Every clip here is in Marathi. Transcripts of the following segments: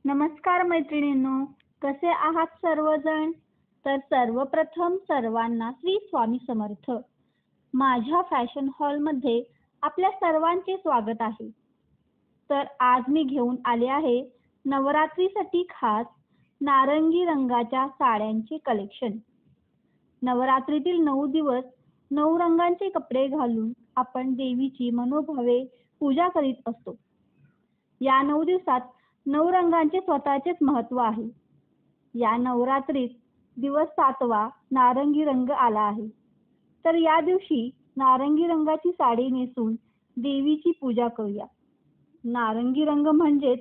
नमस्कार मैत्रिणींनो, कसे आहात सर्वजण? तर सर्वप्रथम सर्वांना श्री स्वामी समर्थ. माझ्या फॅशन हॉलमध्ये आपल्या सर्वांचे स्वागत आहे. तर आज मी घेऊन आले आहे नवरात्रीसाठी खास नारंगी रंगाच्या साड्यांचे कलेक्शन. नवरात्रीतील 9 दिवस 9 रंगांचे कपडे घालून आपण देवीची मनोभावे पूजा करीत असतो. या 9 दिवसात 9 रंगांचे स्वतःचेच महत्त्व आहे. या नवरात्रीत दिवस 7वा नारंगी रंग आला आहे. तर या दिवशी नारंगी रंगाची साडी नेसून देवीची पूजा करूया. नारंगी रंग म्हणजेच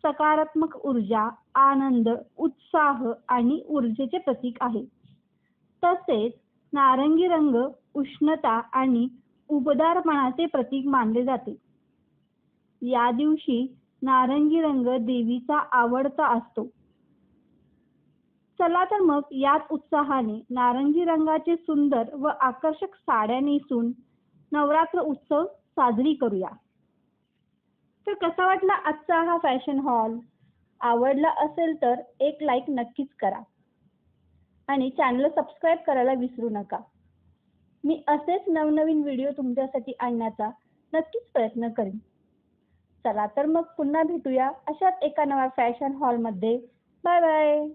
सकारात्मक ऊर्जा, आनंद, उत्साह आणि ऊर्जेचे प्रतीक आहे. तसेच नारंगी रंग उष्णता आणि उबदारपणाचे प्रतीक मानले जाते. या दिवशी नारंगी रंग देवीचा आवडता असतो. चला तर मग याच उत्साहाने नारंगी रंगाचे सुंदर व आकर्षक साड्या नेसून नवरात्र उत्सव साजरी करूया. तर कसा वाटला आजचा हा फॅशन हॉल? आवडला असेल तर एक लाईक नक्कीच करा आणि चॅनल सबस्क्राईब करायला विसरू नका. मी असेच नवनवीन व्हिडिओ तुमच्यासाठी आणण्याचा नक्कीच प्रयत्न करेन. चला तर मग पुन्हा भेटूया अशाच एका नव्या फॅशन हॉलमध्ये. Bye bye.